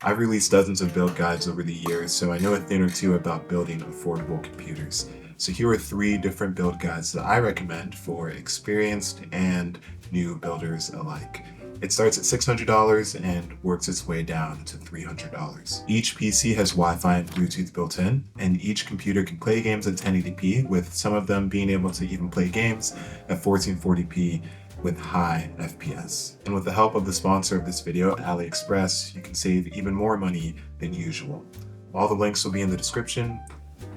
I've released dozens of build guides over the years, so I know a thing or two about building affordable computers. So here are 3 different build guides that I recommend for experienced and new builders alike. It starts at $600 and works its way down to $300. Each PC has Wi-Fi and Bluetooth built in, and each computer can play games at 1080p, with some of them being able to even play games at 1440p with high FPS. And with the help of the sponsor of this video, AliExpress, you can save even more money than usual. All the links will be in the description.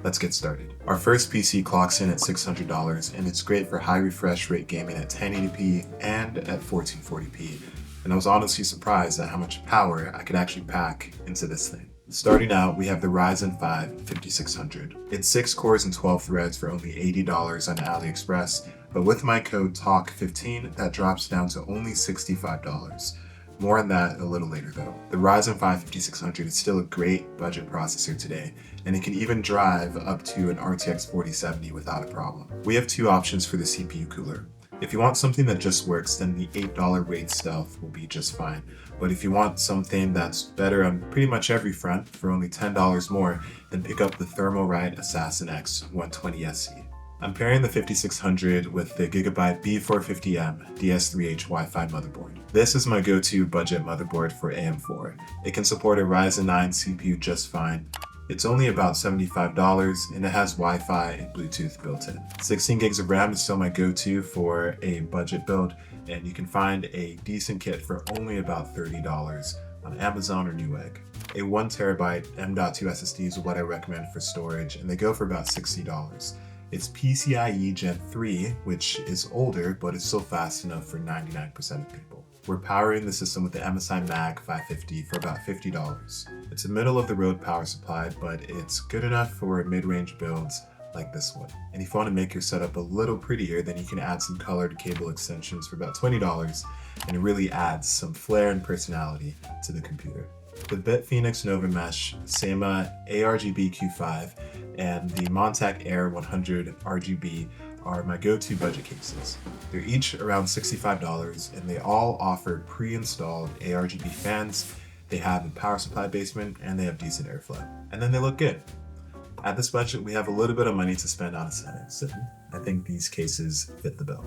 Let's get started. Our first PC clocks in at $600, and it's great for high refresh rate gaming at 1080p and at 1440p. And I was honestly surprised at how much power I could actually pack into this thing. Starting out, we have the Ryzen 5 5600. It's 6 cores and 12 threads for only $80 on AliExpress, but with my code TALK15, that drops down to only $65. More on that a little later though. The Ryzen 5 5600 is still a great budget processor today, and it can even drive up to an RTX 4070 without a problem. We have 2 options for the CPU cooler. If you want something that just works, then the $8 Wraith Stealth will be just fine. But if you want something that's better on pretty much every front for only $10 more, then pick up the Thermalright Assassin X 120 SE. I'm pairing the 5600 with the Gigabyte B450M DS3H Wi-Fi motherboard. This is my go-to budget motherboard for AM4. It can support a Ryzen 9 CPU just fine. It's only about $75 and it has Wi-Fi and Bluetooth built in. 16 gigs of RAM is still my go-to for a budget build, and you can find a decent kit for only about $30 on Amazon or Newegg. A 1TB M.2 SSD is what I recommend for storage, and they go for about $60. It's PCIe Gen 3, which is older, but it's still fast enough for 99% of people. We're powering the system with the MSI Mag 550 for about $50. It's a middle-of-the-road power supply, but it's good enough for mid-range builds like this one. And if you want to make your setup a little prettier, then you can add some colored cable extensions for about $20, and it really adds some flair and personality to the computer. The BitFenix Nova Mesh, SEMA ARGB Q5, and the Montech Air 100 RGB are my go-to budget cases. They're each around $65, and they all offer pre-installed ARGB fans. They have a power supply basement, and they have decent airflow. And then they look good. At this budget, we have a little bit of money to spend on aesthetics, and I think these cases fit the bill.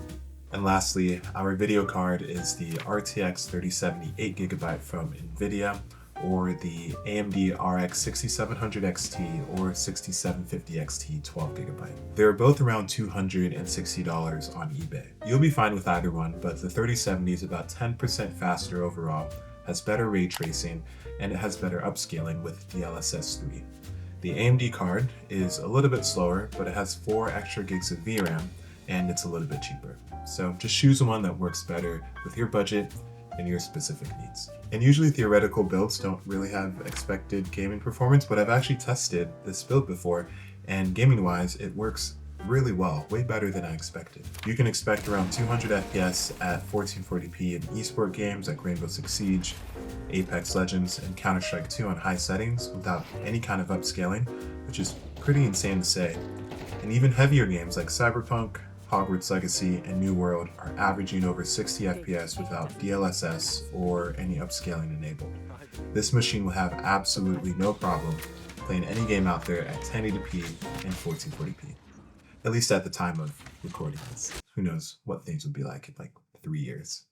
And lastly, our video card is the RTX 3070 8GB from NVIDIA, or the AMD RX 6700 XT or 6750 XT 12GB. They're both around $260 on eBay. You'll be fine with either one, but the 3070 is about 10% faster overall, has better ray tracing, and it has better upscaling with DLSS 3. The AMD card is a little bit slower, but it has 4 extra gigs of VRAM, and it's a little bit cheaper. So just choose the one that works better with your budget and your specific needs. And usually theoretical builds don't really have expected gaming performance, but I've actually tested this build before, and gaming wise, it works really well, way better than I expected. You can expect around 200 FPS at 1440p in esport games like Rainbow Six Siege, Apex Legends, and Counter-Strike 2 on high settings without any kind of upscaling, which is pretty insane to say. And even heavier games like Cyberpunk, Hogwarts Legacy, and New World are averaging over 60 FPS without DLSS or any upscaling enabled. This machine will have absolutely no problem playing any game out there at 1080p and 1440p. At least at the time of recording this. Who knows what things would be like in like 3 years.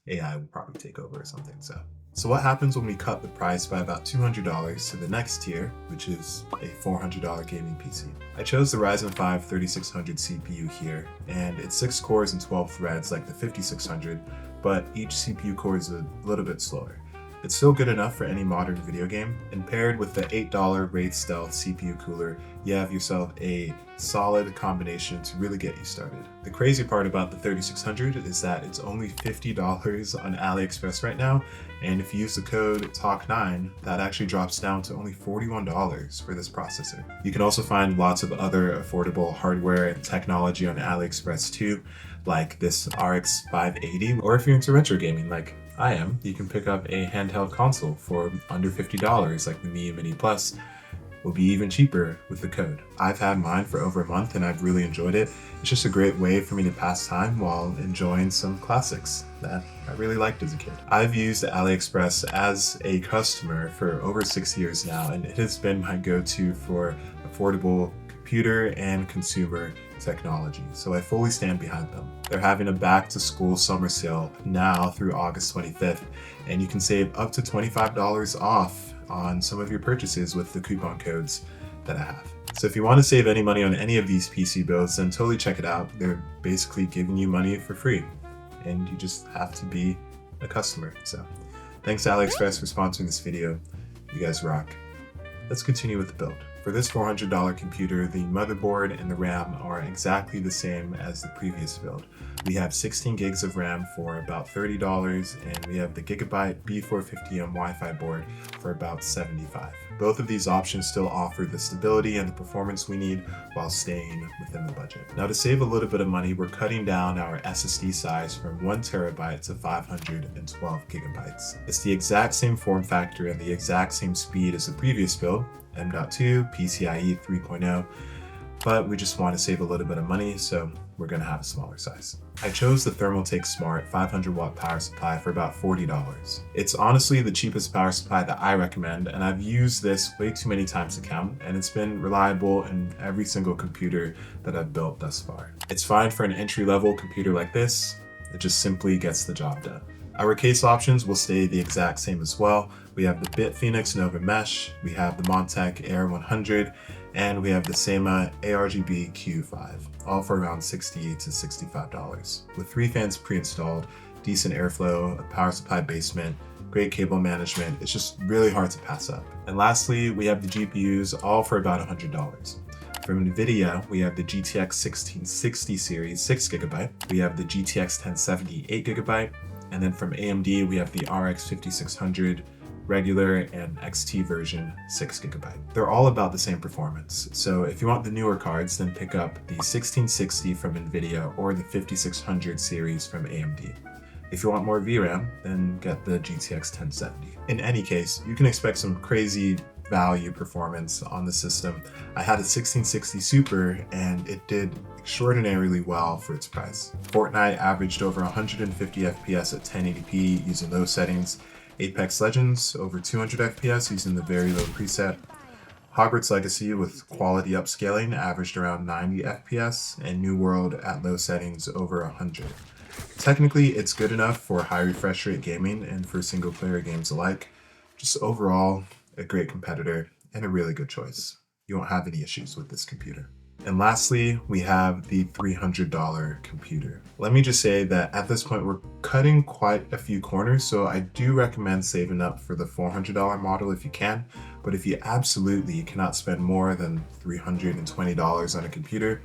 AI will probably take over or something, So what happens when we cut the price by about $200 to the next tier, which is a $400 gaming PC? I chose the Ryzen 5 3600 CPU here, and it's 6 cores and 12 threads like the 5600, but each CPU core is a little bit slower. It's still good enough for any modern video game, and paired with the $8 Wraith Stealth CPU cooler, you have yourself a solid combination to really get you started. The crazy part about the 3600 is that it's only $50 on AliExpress right now, and if you use the code TALK9, that actually drops down to only $41 for this processor. You can also find lots of other affordable hardware and technology on AliExpress too, like this RX 580, or if you're into retro gaming like I am, you can pick up a handheld console for under $50 like the Miyoo Mini Plus, will be even cheaper with the code. I've had mine for over a month and I've really enjoyed it. It's just a great way for me to pass time while enjoying some classics that I really liked as a kid. I've used AliExpress as a customer for over 6 years now, and it has been my go-to for affordable computer and consumer technology, so I fully stand behind them. They're having a back to school summer sale now through August 25th, and you can save up to $25 off on some of your purchases with the coupon codes that I have. So if you want to save any money on any of these PC builds, then totally check it out. They're basically giving you money for free, and you just have to be a customer. So thanks AliExpress for sponsoring this video. You guys rock. Let's continue with the build. For this $400 computer, the motherboard and the RAM are exactly the same as the previous build. We have 16 gigs of RAM for about $30, and we have the Gigabyte B450M Wi-Fi board for about $75. Both of these options still offer the stability and the performance we need while staying within the budget. Now, to save a little bit of money, we're cutting down our SSD size from 1 terabyte to 512 gigabytes. It's the exact same form factor and the exact same speed as the previous build, M.2, PCIe 3.0, but we just want to save a little bit of money, so we're going to have a smaller size. I chose the Thermaltake Smart 500 watt power supply for about $40. It's honestly the cheapest power supply that I recommend, and I've used this way too many times to count, and it's been reliable in every single computer that I've built thus far. It's fine for an entry-level computer like this. It just simply gets the job done. Our case options will stay the exact same as well. We have the BitFenix Nova Mesh, we have the Montech Air 100, and we have the Sema ARGB Q5, all for around $60 to $65. With 3 fans pre-installed, decent airflow, a power supply basement, great cable management, it's just really hard to pass up. And lastly, we have the GPUs, all for about $100. From NVIDIA, we have the GTX 1660 series 6GB, we have the GTX 1070 8GB, and then from AMD, we have the RX 5600 regular and XT version 6GB. They're all about the same performance. So if you want the newer cards, then pick up the 1660 from NVIDIA or the 5600 series from AMD. If you want more VRAM, then get the GTX 1070. In any case, you can expect some crazy value performance on the system. I had a 1660 Super and it did extraordinarily well for its price. Fortnite averaged over 150 FPS at 1080p using low settings. Apex Legends over 200 FPS using the very low preset. Hogwarts Legacy with quality upscaling averaged around 90 FPS, and New World at low settings over 100. Technically, it's good enough for high refresh rate gaming and for single player games alike. Just overall, a great competitor and a really good choice. You won't have any issues with this computer. And lastly, we have the $300 computer. Let me just say that at this point, we're cutting quite a few corners, so I do recommend saving up for the $400 model if you can, but if you absolutely cannot spend more than $320 on a computer,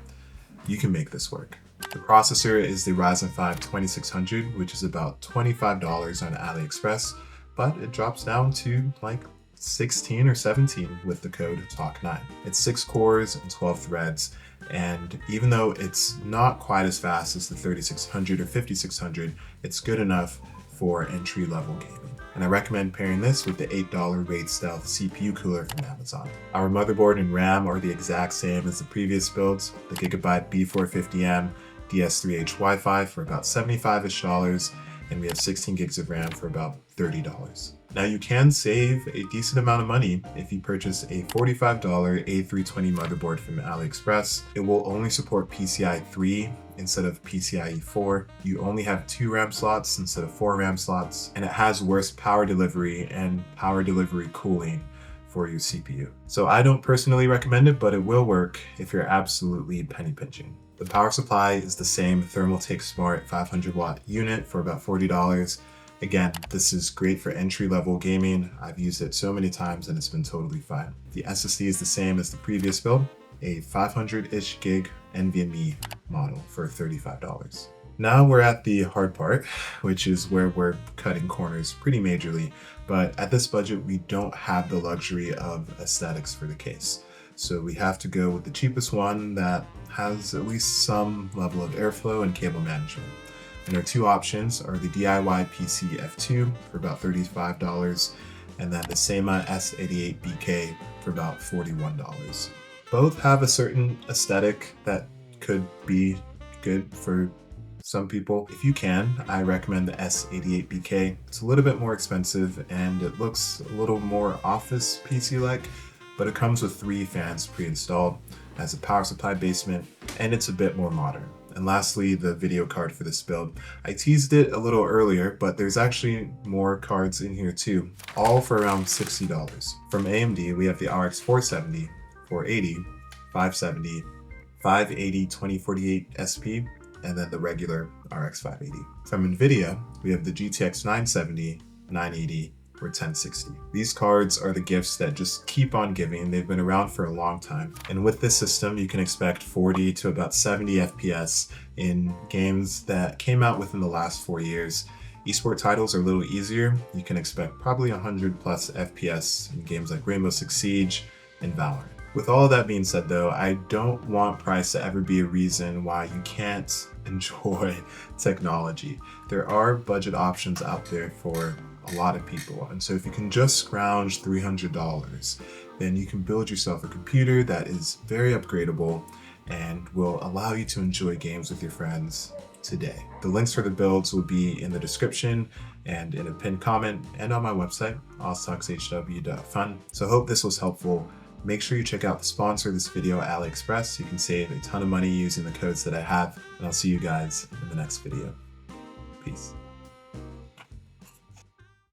you can make this work. The processor is the Ryzen 5 2600, which is about $25 on AliExpress, but it drops down to like 16 or 17 with the code TALK9. It's 6 cores and 12 threads, and even though it's not quite as fast as the 3600 or 5600, it's good enough for entry-level gaming. And I recommend pairing this with the $8 Raid Stealth CPU cooler from Amazon. Our motherboard and RAM are the exact same as the previous builds, the Gigabyte B450M DS3H Wi-Fi for about $75-ish, and we have 16 gigs of RAM for about $30. Now you can save a decent amount of money if you purchase a $45 A320 motherboard from AliExpress. It will only support PCIe 3 instead of PCIe 4. You only have 2 RAM slots instead of 4 RAM slots, and it has worse power delivery and power delivery cooling for your CPU. So I don't personally recommend it, but it will work if you're absolutely penny pinching. The power supply is the same Thermaltake Smart 500 watt unit for about $40. Again, this is great for entry-level gaming. I've used it so many times and it's been totally fine. The SSD is the same as the previous build, a 500-ish gig NVMe model for $35. Now we're at the hard part, which is where we're cutting corners pretty majorly, but at this budget, we don't have the luxury of aesthetics for the case. So we have to go with the cheapest one that has at least some level of airflow and cable management. And our 2 options are the DIY PC F2 for about $35 and then the Sema S88BK for about $41. Both have a certain aesthetic that could be good for some people. If you can, I recommend the S88BK. It's a little bit more expensive and it looks a little more office PC-like, but it comes with 3 fans pre-installed, has a power supply basement, and it's a bit more modern. And lastly, the video card for this build. I teased it a little earlier, but there's actually more cards in here too, all for around $60. From AMD, we have the RX 470, 480, 570, 580 2048 SP, and then the regular RX 580. From NVIDIA, we have the GTX 970, 980, or 1060. These cards are the gifts that just keep on giving. They've been around for a long time. And with this system, you can expect 40 to about 70 FPS in games that came out within the last 4 years. Esport titles are a little easier. You can expect probably 100 plus FPS in games like Rainbow Six Siege and Valorant. With all of that being said though, I don't want price to ever be a reason why you can't enjoy technology. There are budget options out there for a lot of people, and so if you can just scrounge $300, then you can build yourself a computer that is very upgradable and will allow you to enjoy games with your friends today. The links for the builds will be in the description and in a pinned comment and on my website, oztalkshw.fun. So I hope this was helpful. Make sure you check out the sponsor of this video, AliExpress. You can save a ton of money using the codes that I have, and I'll see you guys in the next video. Peace.